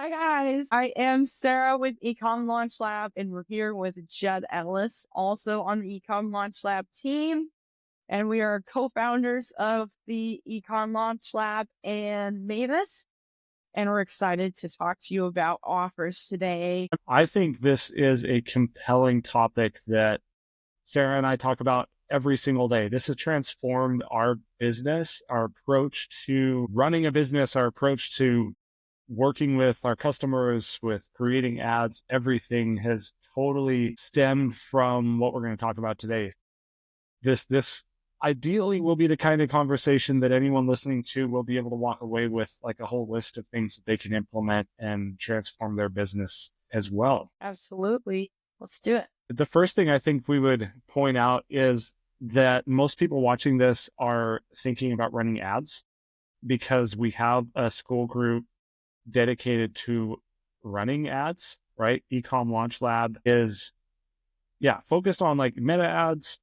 Hi guys, I am Sarah with ECOM Launch Lab, and we're here with Jed Ellis, also on the ECOM Launch Lab team. And we are co-founders of the ECOM Launch Lab and Mavis. And we're excited to talk to you about offers today. I think this is a compelling topic that Sarah and I talk about every single day. This has transformed our business, our approach to running a business, our approach to working with our customers, with creating ads. Everything has totally stemmed from what we're going to talk about today. This ideally will be the kind of conversation that anyone listening to will be able to walk away with, like a whole list of things that they can implement and transform their business as well. Absolutely. Let's do it. The first thing I think we would point out is that most people watching this are thinking about running ads because we have a Skool group dedicated to running ads, right? ECOM Launch Lab is, focused on like meta ads,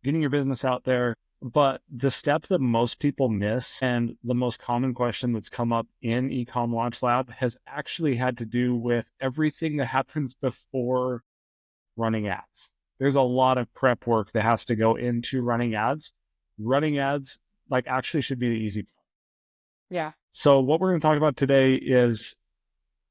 getting your business out there. But the step that most people miss, and the most common question that's come up in ECOM Launch Lab, has actually had to do with everything that happens before running ads. There's a lot of prep work that has to go into running ads. Running ads actually should be the easy part. Yeah. So what we're going to talk about today is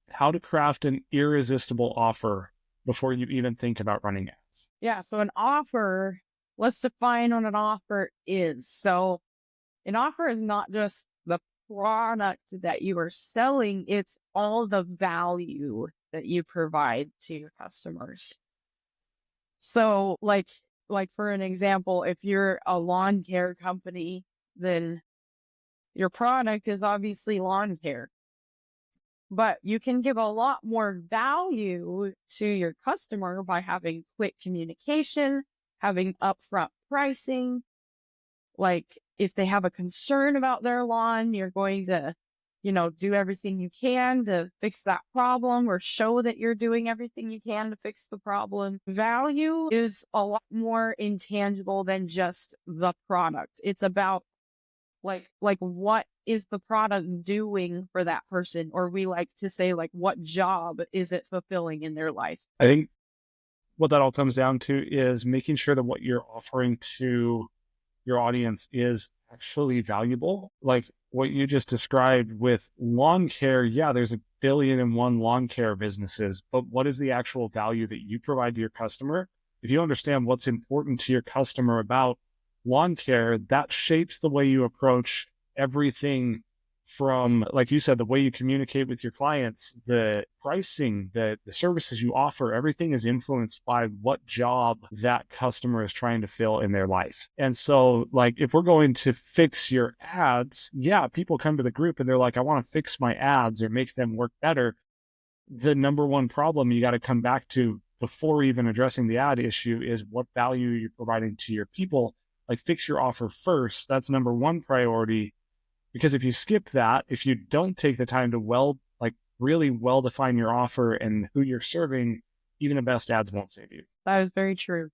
how to craft an irresistible offer before you even think about running ads. Yeah. So an offer, let's define what an offer is. So an offer is not just the product that you are selling, it's all the value that you provide to your customers. So like for an example, if you're a lawn care company, then your product is obviously lawn care. But you can give a lot more value to your customer by having quick communication, having upfront pricing. Like if they have a concern about their lawn, you're going to, do everything you can to fix that problem or show that you're doing everything you can to fix the problem. Value is a lot more intangible than just the product. It's about like what is the product doing for that person? Or we like to say, like, what job is it fulfilling in their life? I think what that all comes down to is making sure that what you're offering to your audience is actually valuable. Like what you just described with lawn care, there's a billion and one lawn care businesses, but what is the actual value that you provide to your customer? If you understand what's important to your customer about lawn care, that shapes the way you approach everything from, like you said, the way you communicate with your clients, the pricing, the services you offer. Everything is influenced by what job that customer is trying to fill in their life. And so, like, if we're going to fix your ads, people come to the group and they're like, I want to fix my ads or make them work better. The number one problem you got to come back to before even addressing the ad issue is what value you're providing to your people. Like, fix your offer first. That's number one priority. Because if you skip that, if you don't take the time to really well define your offer and who you're serving, even the best ads won't save you. That is very true.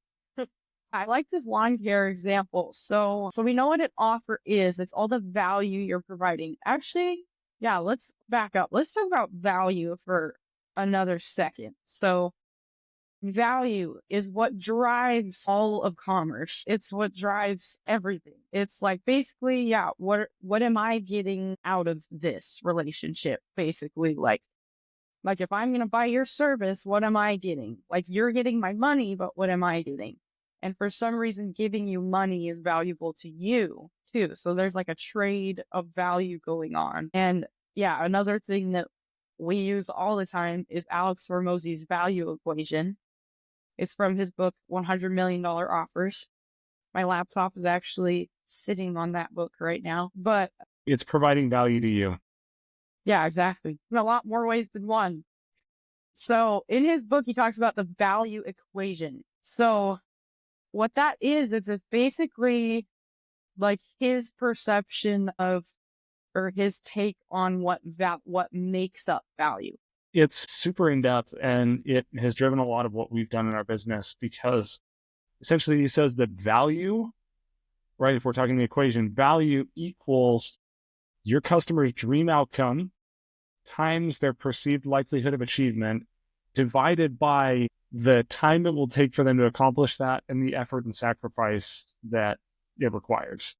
I like this lawn care example. So we know what an offer is. It's all the value you're providing. Actually, yeah, let's back up. Let's talk about value for another second. So value is what drives all of commerce. It's what drives everything. It's like basically, what am I getting out of this relationship? Basically, like if I'm going to buy your service, what am I getting? Like you're getting my money, but what am I getting? And for some reason, giving you money is valuable to you too. So there's like a trade of value going on. And yeah, another thing that we use all the time is Alex Hormozi's value equation. It's from his book, $100 million Offers. My laptop is actually sitting on that book right now, but It's providing value to you. yeah, exactly. In a lot more ways than one. So in his book, he talks about the value equation. So what that is, it's basically like his perception of, or his take on what makes up value. It's super in depth, and it has driven a lot of what we've done in our business, because essentially he says that value, right? If we're talking the equation, value equals your customer's dream outcome times their perceived likelihood of achievement divided by the time it will take for them to accomplish that and the effort and sacrifice that it requires.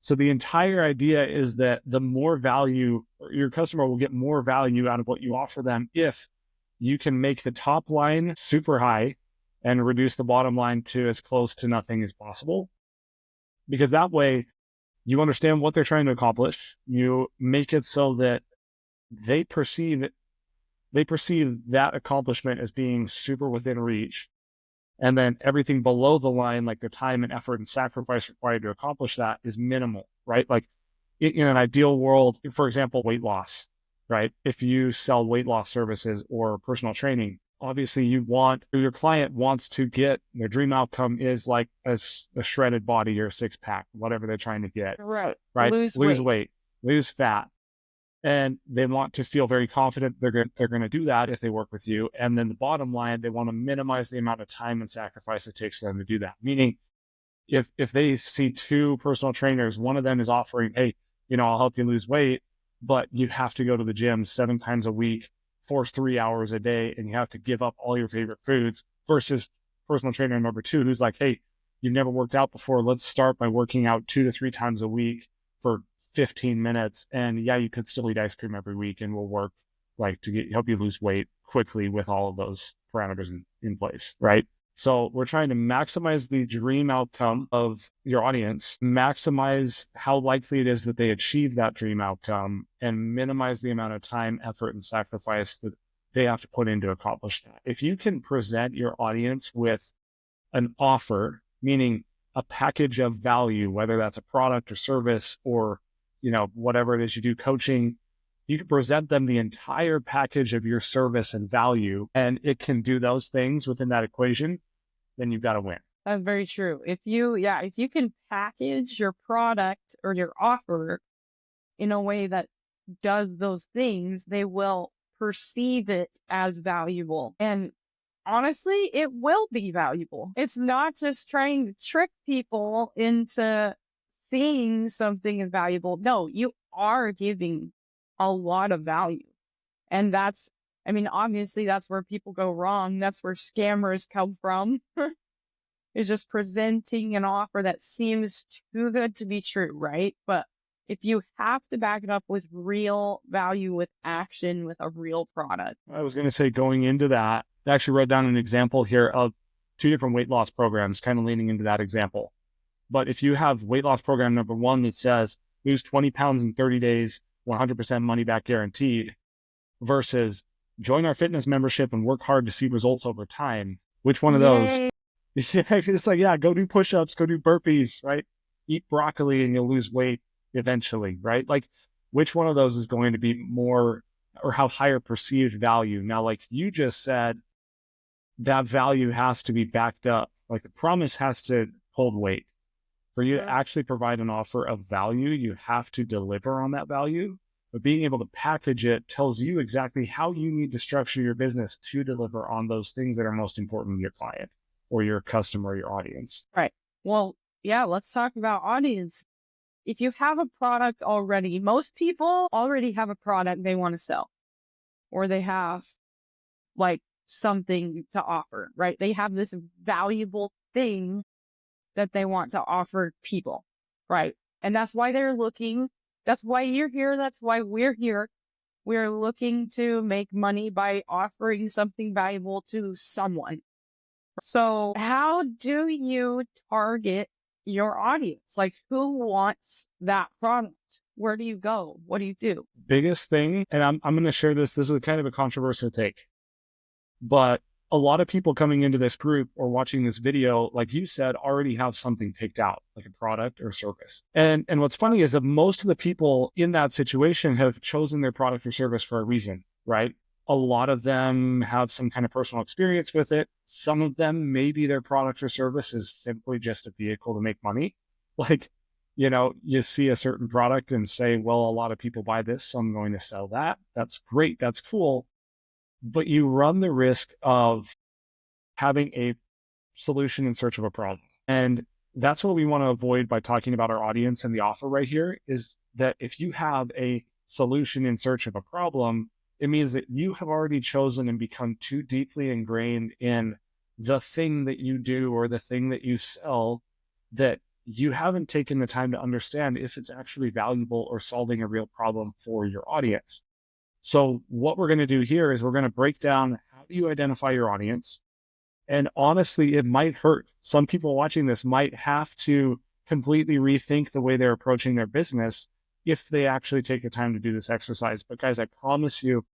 So the entire idea is that the more value, your customer will get more value out of what you offer them if you can make the top line super high and reduce the bottom line to as close to nothing as possible. Because that way you understand what they're trying to accomplish. You make it so that they perceive that accomplishment as being super within reach. And then everything below the line, like the time and effort and sacrifice required to accomplish that, is minimal, right? Like in an ideal world, for example, weight loss, right? If you sell weight loss services or personal training, obviously your client wants to get their dream outcome is like a shredded body or a six pack, whatever they're trying to get, Right. right? Lose Lose weight. weight, lose fat. And they want to feel very confident they're going to do that if they work with you. And then the bottom line, they want to minimize the amount of time and sacrifice it takes for them to do that. Meaning, if they see two personal trainers, one of them is offering, hey, I'll help you lose weight, but you have to go to the gym 7 times a week for 3 hours a day, and you have to give up all your favorite foods, versus personal trainer number 2, who's like, hey, you've never worked out before. Let's start by working out 2 to 3 times a week for 15 minutes. And yeah, you could still eat ice cream every week, and we'll work like to help you lose weight quickly with all of those parameters in place, right? So we're trying to maximize the dream outcome of your audience, maximize how likely it is that they achieve that dream outcome, and minimize the amount of time, effort, and sacrifice that they have to put in to accomplish that. If you can present your audience with an offer, meaning a package of value, whether that's a product or service or whatever it is you do, coaching, you can present them the entire package of your service and value, and it can do those things within that equation, then you've got to win. That's very true. If you can package your product or your offer in a way that does those things, they will perceive it as valuable. And honestly, it will be valuable. It's not just trying to trick people into seeing something as valuable. No, you are giving a lot of value. And obviously that's where people go wrong. That's where scammers come from. Is just presenting an offer that seems too good to be true, right? But if you have to back it up with real value, with action, with a real product. I was going to say, going into that, I actually wrote down an example here of 2 different weight loss programs, kind of leaning into that example. But if you have weight loss program number 1 that says lose 20 pounds in 30 days, 100% money back guaranteed, versus join our fitness membership and work hard to see results over time, which one of those? Yeah, it's like, yeah, go do push-ups, go do burpees, right? Eat broccoli and you'll lose weight eventually, right? Like, which one of those is going to be more or have higher perceived value? Now, like you just said, that value has to be backed up. Like the promise has to hold weight. For you to actually provide an offer of value, you have to deliver on that value. But being able to package it tells you exactly how you need to structure your business to deliver on those things that are most important to your client or your customer, or your audience. Right. Well, yeah, let's talk about audience. If you have a product already, most people already have a product they want to sell, or they have like something to offer, right? They have this valuable thing that they want to offer people, right? And that's why they're looking. That's why you're here. That's why we're here. We're looking to make money by offering something valuable to someone. So how do you target your audience? Like, who wants that product? Where do you go? What do you do? Biggest thing, and I'm going to share this. This is kind of a controversial take, but a lot of people coming into this group or watching this video, like you said, already have something picked out, like a product or service. And what's funny is that most of the people in that situation have chosen their product or service for a reason, right? A lot of them have some kind of personal experience with it. Some of them, maybe their product or service is simply just a vehicle to make money. Like, you see a certain product and say, well, a lot of people buy this, so I'm going to sell that. That's great. That's cool. But you run the risk of having a solution in search of a problem. And that's what we want to avoid by talking about our audience and the offer right here, is that if you have a solution in search of a problem, it means that you have already chosen and become too deeply ingrained in the thing that you do or the thing that you sell that you haven't taken the time to understand if it's actually valuable or solving a real problem for your audience. So what we're going to do here is we're going to break down how do you identify your audience. And honestly, it might hurt. Some people watching this might have to completely rethink the way they're approaching their business if they actually take the time to do this exercise. But guys, I promise you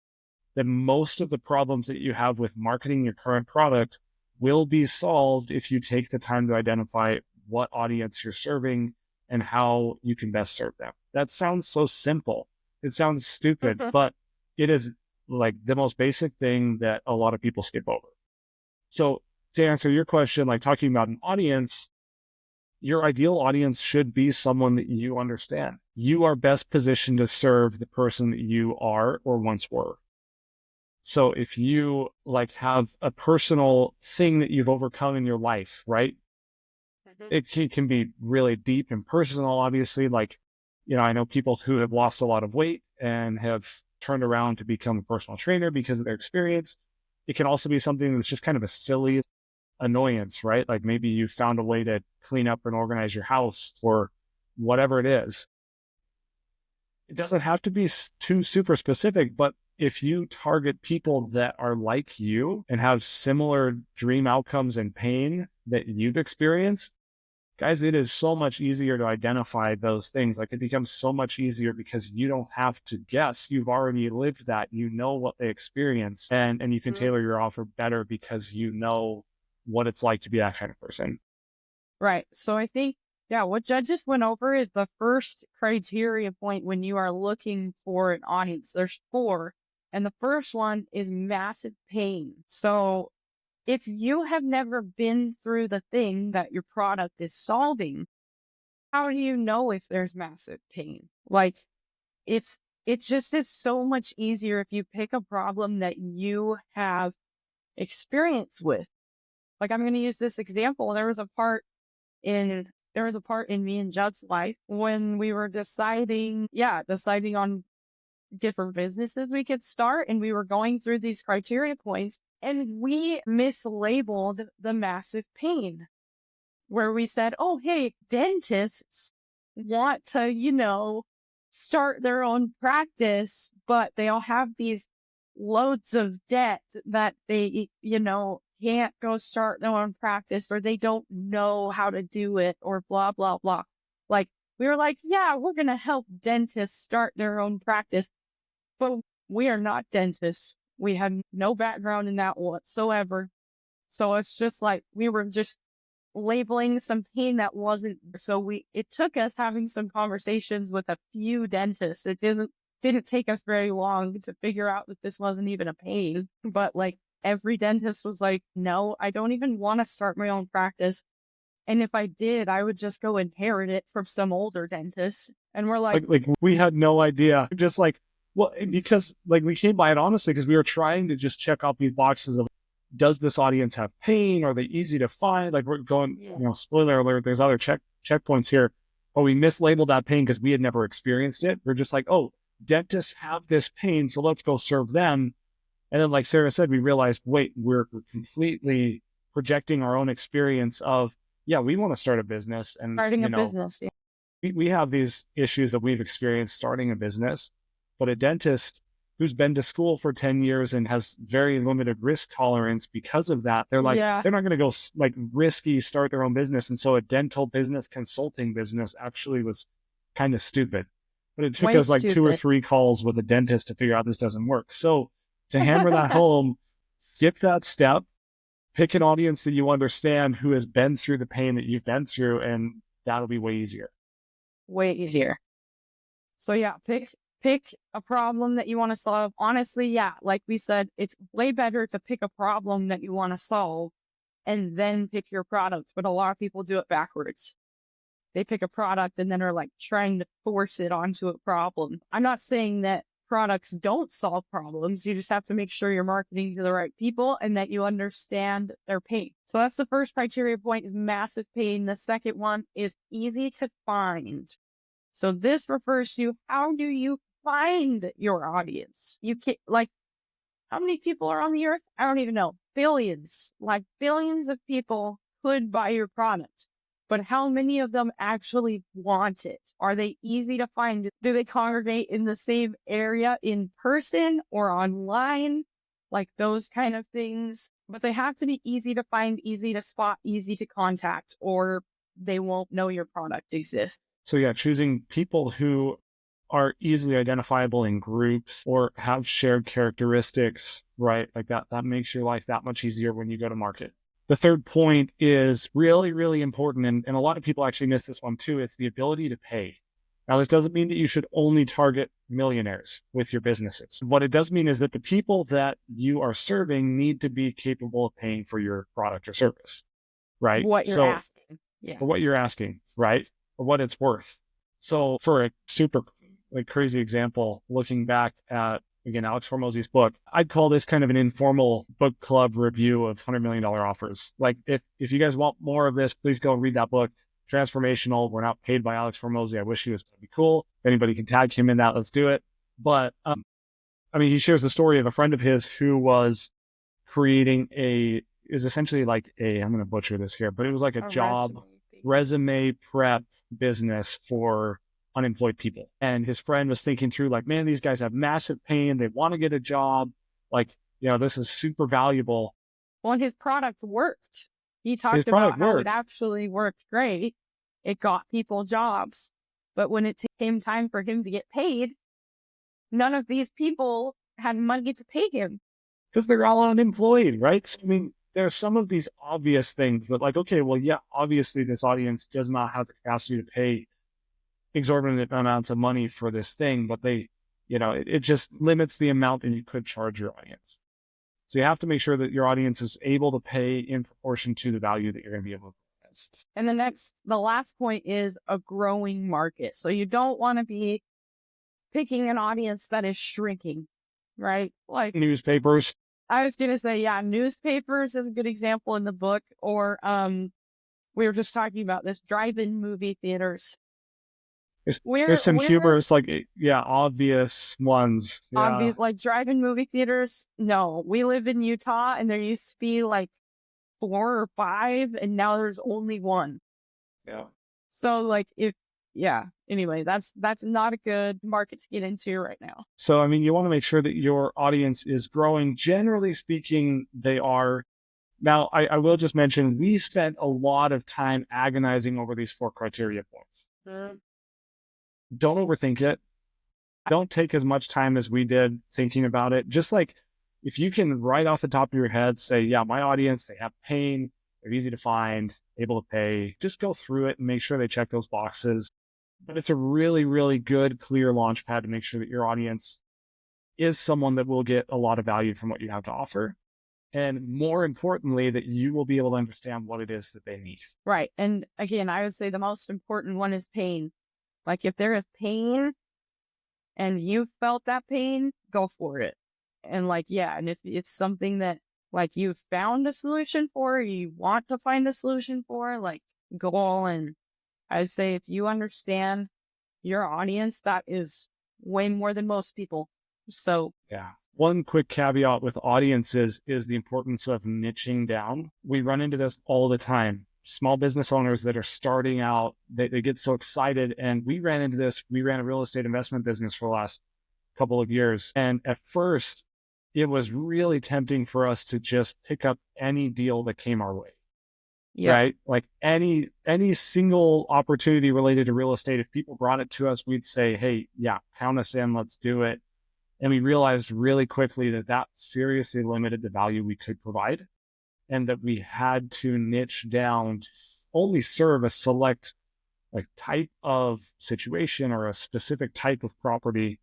that most of the problems that you have with marketing your current product will be solved if you take the time to identify what audience you're serving and how you can best serve them. That sounds so simple. It sounds stupid, but it is like the most basic thing that a lot of people skip over. So to answer your question, like talking about an audience, your ideal audience should be someone that you understand. You are best positioned to serve the person that you are or once were. So if you like have a personal thing that you've overcome in your life, right? It can be really deep and personal, obviously. Like, I know people who have lost a lot of weight and have turned around to become a personal trainer because of their experience. It can also be something that's just kind of a silly annoyance, right? Like maybe you found a way to clean up and organize your house or whatever it is. It doesn't have to be too super specific, but if you target people that are like you and have similar dream outcomes and pain that you've experienced, guys, it is so much easier to identify those things. Like it becomes so much easier because you don't have to guess. You've already lived that. You know what they experience and you can tailor your offer better because you know what it's like to be that kind of person. Right. So I think, yeah, what Judge just went over is the first criteria point when you are looking for an audience. There's four. And the first one is massive pain. So if you have never been through the thing that your product is solving, how do you know if there's massive pain? Like it's it just is so much easier if you pick a problem that you have experience with. Like I'm going to use this example. There was a part in me and Judd's life when we were deciding on different businesses we could start, and we were going through these criteria points, and we mislabeled the massive pain where we said, oh, hey, dentists want to, start their own practice, but they all have these loads of debt that they, can't go start their own practice, or they don't know how to do it, or blah, blah, blah. Like, we were like, yeah, we're going to help dentists start their own practice, but we are not dentists. We have no background in that whatsoever. So it's just like we were just labeling some pain that wasn't. It took us having some conversations with a few dentists. It didn't take us very long to figure out that this wasn't even a pain. But like every dentist was like, no, I don't even want to start my own practice. And if I did, I would just go inherit it from some older dentist. And we're like we had no idea. Just like, well, because like we came by it honestly because we were trying to just check off these boxes of, does this audience have pain? Are they easy to find? Like we're going, spoiler alert, there's other checkpoints here. But we mislabeled that pain because we had never experienced it. We're just like, oh, dentists have this pain, so let's go serve them. And then like Sarah said, we realized, wait, we're completely projecting our own experience of, yeah, we want to start a business. And starting a business. Yeah. we have these issues that we've experienced starting a business, but a dentist who's been to school for 10 years and has very limited risk tolerance because of that, they're like, they're not going to go like risky start their own business. And so a dental business consulting business actually was kind of stupid, but it took us like 2 or 3 calls with a dentist to figure out this doesn't work. So to hammer that home, skip that step, pick an audience that you understand who has been through the pain that you've been through, and that'll be way easier. Way easier. So yeah, pick a problem that you want to solve. Honestly, yeah, like we said, it's way better to pick a problem that you want to solve and then pick your product. But a lot of people do it backwards. They pick a product and then are like trying to force it onto a problem. I'm not saying that products don't solve problems. You just have to make sure you're marketing to the right people and that you understand their pain. So that's the first criteria point, is massive pain. The second one is easy to find. So this refers to, how do you find your audience. You can't, like, how many people are on the earth? I don't even know. Billions, like billions of people could buy your product. But how many of them actually want it? Are they easy to find? Do they congregate in the same area in person or online? Like those kind of things. But they have to be easy to find, easy to spot, easy to contact, or they won't know your product exists. So yeah, choosing people who are easily identifiable in groups or have shared characteristics, right? Like that makes your life that much easier when you go to market. The third point is really, really important. And a lot of people actually miss this one too. It's the ability to pay. Now, this doesn't mean that you should only target millionaires with your businesses. What it does mean is that the people that you are serving need to be capable of paying for your product or service, right? What you're So, asking. Yeah. or what you're asking, right? Or what it's worth. So for a super crazy example, looking back at, again, Alex Hormozi's book, I'd call this kind of an informal book club review of $100 million offers. Like if you guys want more of this, please go read that book. Transformational. We're not paid by Alex Hormozi. I wish he was. That'd be cool. If anybody can tag him in that, let's do it. But I mean, he shares the story of a friend of his who was creating is essentially like I'm going to butcher this here, but it was like a job resume prep business for unemployed people. And his friend was thinking through like, man, these guys have massive pain. They want to get a job. Like, this is super valuable. Well, and his product worked. He talked about how it actually worked great. It got people jobs. But when it came time for him to get paid, none of these people had money to pay him. Because they're all unemployed, right? So, I mean, there are some of these obvious things that like, okay, well, yeah, obviously this audience does not have the capacity to pay exorbitant amounts of money for this thing, but they, it just limits the amount that you could charge your audience. So you have to make sure that your audience is able to pay in proportion to the value that you're going to be able to provide. And the last point is a growing market. So you don't want to be picking an audience that is shrinking, right? Like newspapers. I was going to say, yeah, newspapers is a good example in the book. Or we were just talking about this, drive-in movie theaters. There's some humorous, obvious ones. Yeah. Obvious, like drive-in movie theaters. No, we live in Utah and there used to be like 4 or 5 and now there's only 1. Yeah. So anyway, that's not a good market to get into right now. So, I mean, you want to make sure that your audience is growing. Generally speaking, they are. Now, I will just mention, we spent a lot of time agonizing over these 4 criteria points. Don't overthink it. Don't take as much time as we did thinking about it. Just like if you can right off the top of your head say, yeah, my audience, they have pain, they're easy to find, able to pay, just go through it and make sure they check those boxes. But it's a really, really good, clear launch pad to make sure that your audience is someone that will get a lot of value from what you have to offer. And more importantly, that you will be able to understand what it is that they need. Right. And again, I would say the most important one is pain. Like if there is pain and you felt that pain, go for it. And and if it's something that like you've found a solution for, you want to find a solution for, like go all in. I'd say if you understand your audience, that is way more than most people. So yeah. One quick caveat with audiences is the importance of niching down. We run into this all the time. Small business owners that are starting out, they get so excited. And we ran into this. We ran a real estate investment business for the last couple of years. And at first, it was really tempting for us to just pick up any deal that came our way. Yeah. Right? Like any single opportunity related to real estate, if people brought it to us, we'd say, hey, yeah, count us in, let's do it. And we realized really quickly that seriously limited the value we could provide, and that we had to niche down to only serve a select type of situation or a specific type of property.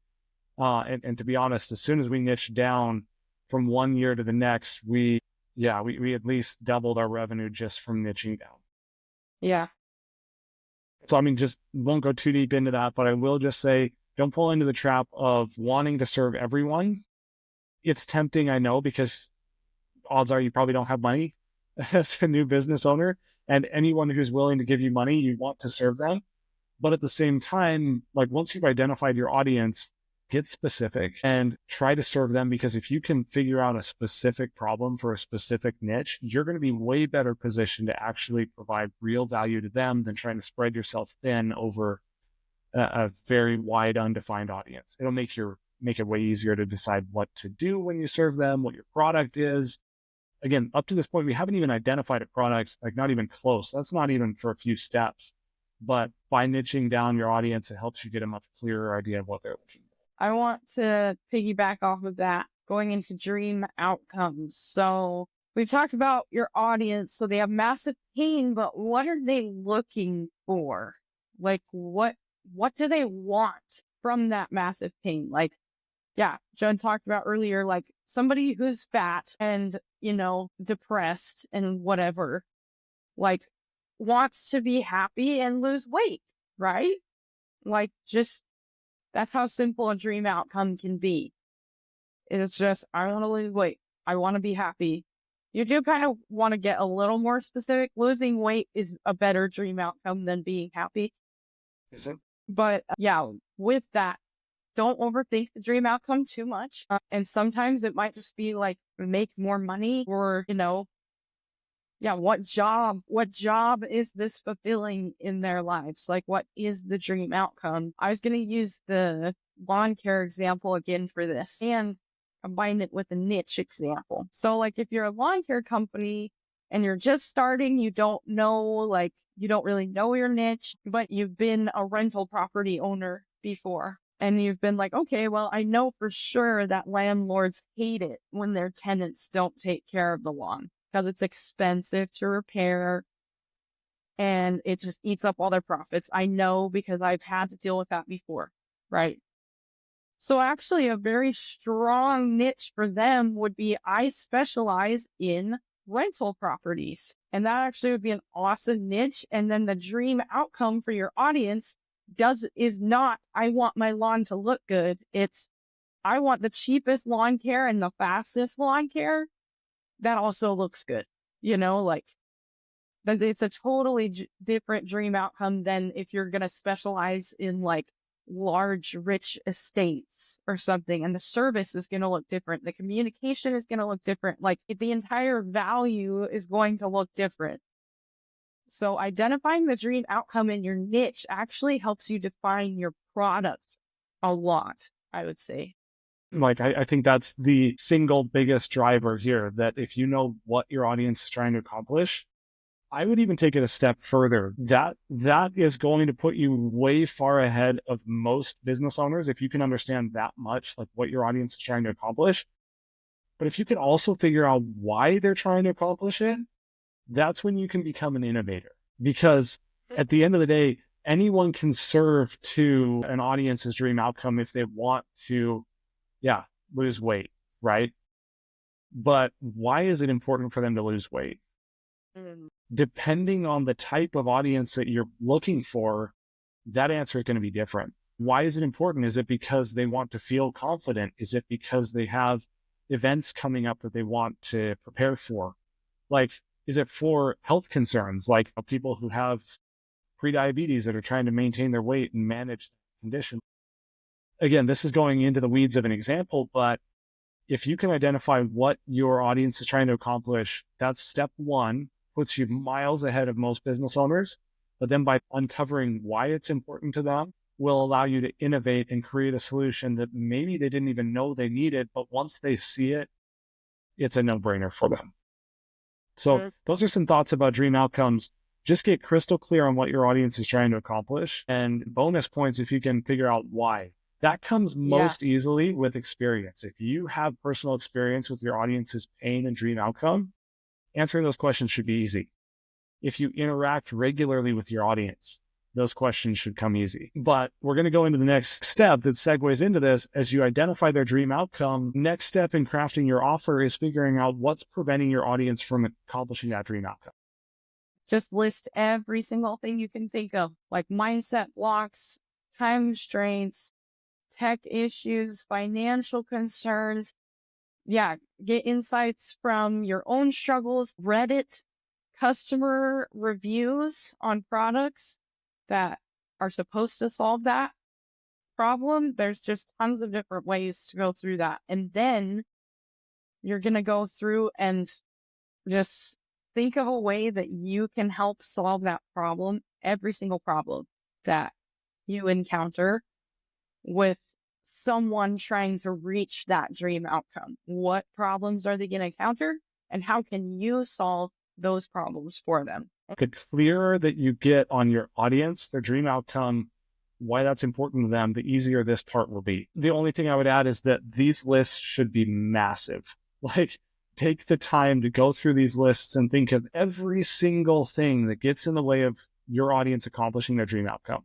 And to be honest, as soon as we niched down from one year to the next, we at least doubled our revenue just from niching down. Yeah. So, I mean, just won't go too deep into that, but I will just say, don't fall into the trap of wanting to serve everyone. It's tempting, I know, because odds are you probably don't have money as a new business owner, and anyone who's willing to give you money, you want to serve them. But at the same time, like once you've identified your audience, get specific and try to serve them, because if you can figure out a specific problem for a specific niche, you're going to be way better positioned to actually provide real value to them than trying to spread yourself thin over a very wide, undefined audience. It'll make it way easier to decide what to do when you serve them, what your product is. Again, up to this point, we haven't even identified a product, like not even close. That's not even for a few steps. But by niching down your audience, it helps you get a much clearer idea of what they're looking for. I want to piggyback off of that, going into dream outcomes. So we talked about your audience. So they have massive pain, but what are they looking for? Like what do they want from that massive pain? Like, yeah, Joan talked about earlier, like somebody who's fat and, depressed and whatever, like wants to be happy and lose weight, right? Like just that's how simple a dream outcome can be. It's just, I want to lose weight. I want to be happy. You do kind of want to get a little more specific. Losing weight is a better dream outcome than being happy. Is it? But yeah, with that, don't overthink the dream outcome too much. And sometimes it might just be like make more money or, yeah, what job is this fulfilling in their lives? Like, what is the dream outcome? I was going to use the lawn care example again for this and combine it with a niche example. So like if you're a lawn care company and you're just starting, you don't really know your niche, but you've been a rental property owner before. And you've been like, okay, well, I know for sure that landlords hate it when their tenants don't take care of the lawn because it's expensive to repair and it just eats up all their profits. I know because I've had to deal with that before, right? So actually a very strong niche for them would be I specialize in rental properties. And that actually would be an awesome niche. And then the dream outcome for your audience is not, I want my lawn to look good. It's, I want the cheapest lawn care and the fastest lawn care that also looks good. Like it's a totally different dream outcome than if you're going to specialize in like large, rich estates or something. And the service is going to look different. The communication is going to look different. Like the entire value is going to look different. So identifying the dream outcome in your niche actually helps you define your product a lot, I would say. Like, I think that's the single biggest driver here, that if you know what your audience is trying to accomplish, I would even take it a step further. That is going to put you way far ahead of most business owners if you can understand that much, like what your audience is trying to accomplish. But if you can also figure out why they're trying to accomplish it, that's when you can become an innovator. Because at the end of the day, anyone can serve to an audience's dream outcome if they want to, lose weight, right? But why is it important for them to lose weight? Depending on the type of audience that you're looking for, that answer is going to be different. Why is it important? Is it because they want to feel confident? Is it because they have events coming up that they want to prepare for? Like, is it for health concerns, like people who have prediabetes that are trying to maintain their weight and manage the condition? Again, this is going into the weeds of an example, but if you can identify what your audience is trying to accomplish, that's step one, puts you miles ahead of most business owners. But then by uncovering why it's important to them, will allow you to innovate and create a solution that maybe they didn't even know they needed, but once they see it, it's a no-brainer for them. So those are some thoughts about dream outcomes. Just get crystal clear on what your audience is trying to accomplish, and bonus points if you can figure out why. That comes most easily with experience. If you have personal experience with your audience's pain and dream outcome, answering those questions should be easy. If you interact regularly with your audience, those questions should come easy. But we're going to go into the next step that segues into this. As you identify their dream outcome, next step in crafting your offer is figuring out what's preventing your audience from accomplishing that dream outcome. Just list every single thing you can think of, like mindset blocks, time constraints, tech issues, financial concerns. Yeah, get insights from your own struggles, Reddit, customer reviews on products that are supposed to solve that problem, there's just tons of different ways to go through that. And then you're going to go through and just think of a way that you can help solve that problem, every single problem that you encounter with someone trying to reach that dream outcome. What problems are they going to encounter, and how can you solve those problems for them? The clearer that you get on your audience, their dream outcome, why that's important to them, the easier this part will be. The only thing I would add is that these lists should be massive. Like, take the time to go through these lists and think of every single thing that gets in the way of your audience accomplishing their dream outcome.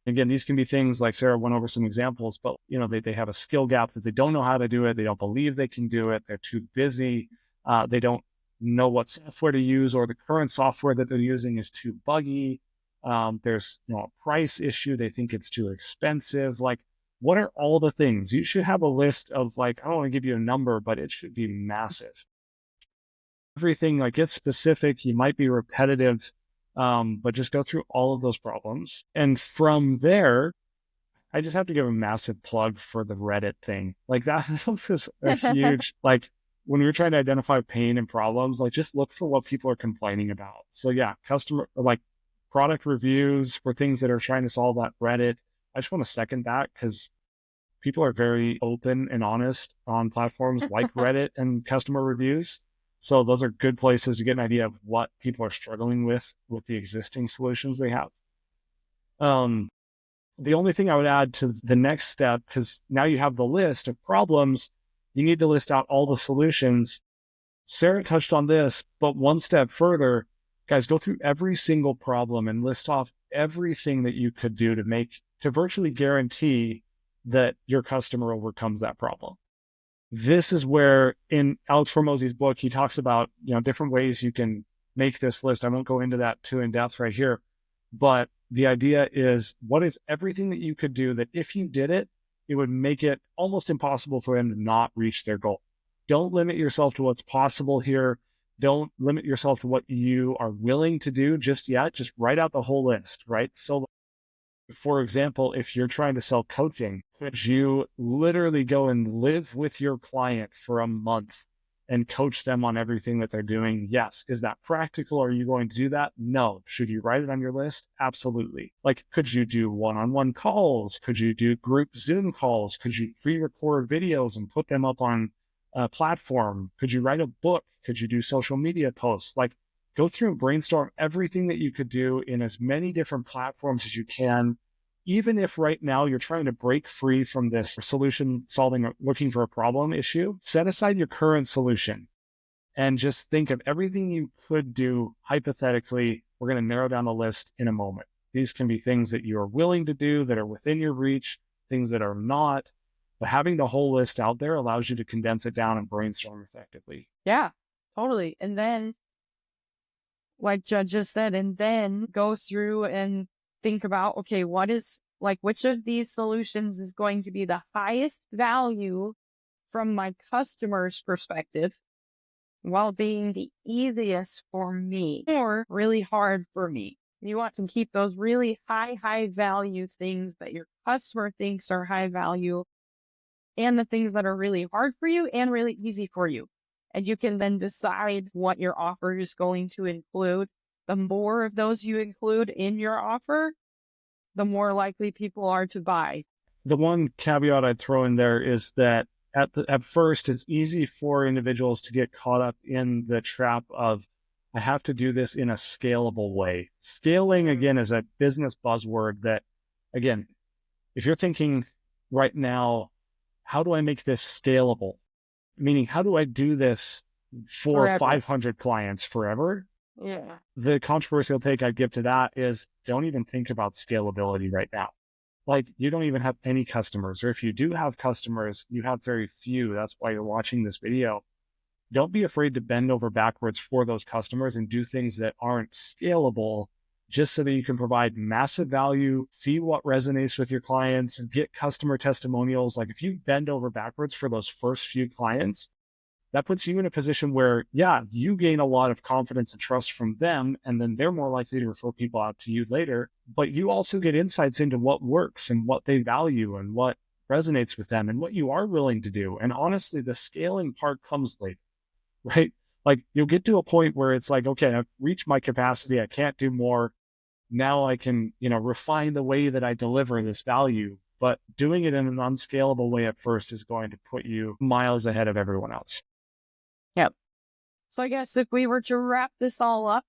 Again, these can be things like Sarah went over some examples, but they have a skill gap that they don't know how to do it. They don't believe they can do it. They're too busy. They don't know what software to use, or the current software that they're using is too buggy. There's a price issue. They think it's too expensive. Like, what are all the things? You should have a list of, like, I don't want to give you a number, but it should be massive. Everything, like, it's specific. You might be repetitive, but just go through all of those problems. And from there, I just have to give a massive plug for the Reddit thing. Like, that was a huge, like, when we were trying to identify pain and problems, like, just look for what people are complaining about. So yeah, product reviews for things that are trying to solve that Reddit. I just want to second that, because people are very open and honest on platforms like Reddit and customer reviews. So those are good places to get an idea of what people are struggling with the existing solutions they have. The only thing I would add to the next step, because now you have the list of problems, you need to list out all the solutions. Sarah touched on this, but one step further, guys, go through every single problem and list off everything that you could do to virtually guarantee that your customer overcomes that problem. This is where, in Alex Hormozi's book, he talks about, different ways you can make this list. I won't go into that too in depth right here, but the idea is, what is everything that you could do that if you did it, it would make it almost impossible for them to not reach their goal. Don't limit yourself to what's possible here. Don't limit yourself to what you are willing to do just yet. Just write out the whole list, right? So, for example, if you're trying to sell coaching, could you literally go and live with your client for a month and coach them on everything that they're doing? Yes. Is that practical? Are you going to do that? No. Should you write it on your list? Absolutely. Like, could you do one-on-one calls? Could you do group Zoom calls? Could you pre-record videos and put them up on a platform? Could you write a book? Could you do social media posts? Like, go through and brainstorm everything that you could do in as many different platforms as you can. Even if right now you're trying to break free from this solution solving, looking for a problem issue, set aside your current solution and just think of everything you could do hypothetically. We're going to narrow down the list in a moment. These can be things that you are willing to do, that are within your reach, things that are not. But having the whole list out there allows you to condense it down and brainstorm effectively. Yeah, totally. And then, like Judd just said, and then go through and think about, okay, which of these solutions is going to be the highest value from my customer's perspective, while being the easiest for me or really hard for me. You want to keep those really high value things that your customer thinks are high value, and the things that are really hard for you and really easy for you. And you can then decide what your offer is going to include. The more of those you include in your offer, the more likely people are to buy. The one caveat I'd throw in there is that at first, it's easy for individuals to get caught up in the trap of, I have to do this in a scalable way. Scaling, again, is a business buzzword that, again, if you're thinking right now, how do I make this scalable? Meaning, how do I do this for Forever. 500 clients forever? Yeah. The controversial take I'd give to that is, don't even think about scalability right now. Like, you don't even have any customers, or if you do have customers, you have very few. That's why you're watching this video. Don't be afraid to bend over backwards for those customers and do things that aren't scalable, just so that you can provide massive value, see what resonates with your clients, and get customer testimonials. Like, if you bend over backwards for those first few clients, that puts you in a position where, yeah, you gain a lot of confidence and trust from them, and then they're more likely to refer people out to you later. But you also get insights into what works and what they value and what resonates with them and what you are willing to do. And honestly, the scaling part comes later, right? Like you'll get to a point where it's like, okay, I've reached my capacity. I can't do more. Now I can, refine the way that I deliver this value, but doing it in an unscalable way at first is going to put you miles ahead of everyone else. Yep. So I guess if we were to wrap this all up,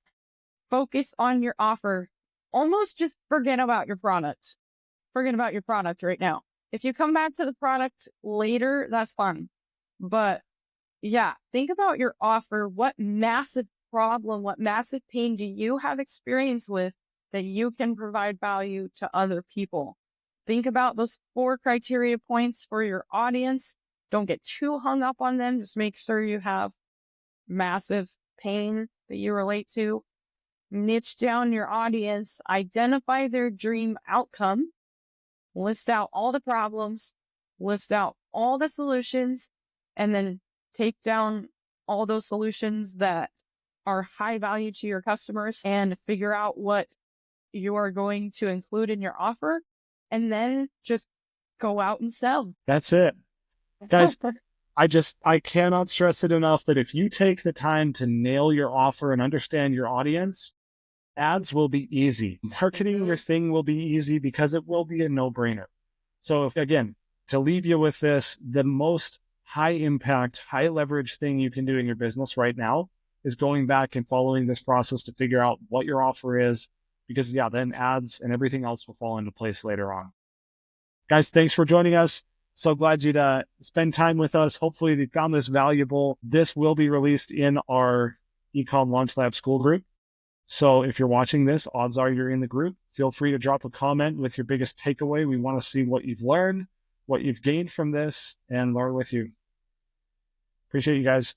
focus on your offer. Almost just forget about your product. Forget about your product right now. If you come back to the product later, that's fine. But yeah, think about your offer. What massive problem, what massive pain do you have experience with that you can provide value to other people? Think about those 4 criteria points for your audience. Don't get too hung up on them. Just make sure you have massive pain that you relate to. Niche down your audience, identify their dream outcome, list out all the problems, list out all the solutions, and then take down all those solutions that are high value to your customers and figure out what you are going to include in your offer, and then just go out and sell. That's it. Guys, I cannot stress it enough that if you take the time to nail your offer and understand your audience, ads will be easy. Marketing your thing will be easy because it will be a no-brainer. So again, to leave you with this, the most high impact, high leverage thing you can do in your business right now is going back and following this process to figure out what your offer is, because then ads and everything else will fall into place later on. Guys, thanks for joining us. So glad you'd spend time with us. Hopefully you found this valuable. This will be released in our ECOM Launch Lab Skool group. So if you're watching this, odds are you're in the group. Feel free to drop a comment with your biggest takeaway. We want to see what you've learned, what you've gained from this, and learn with you. Appreciate you guys.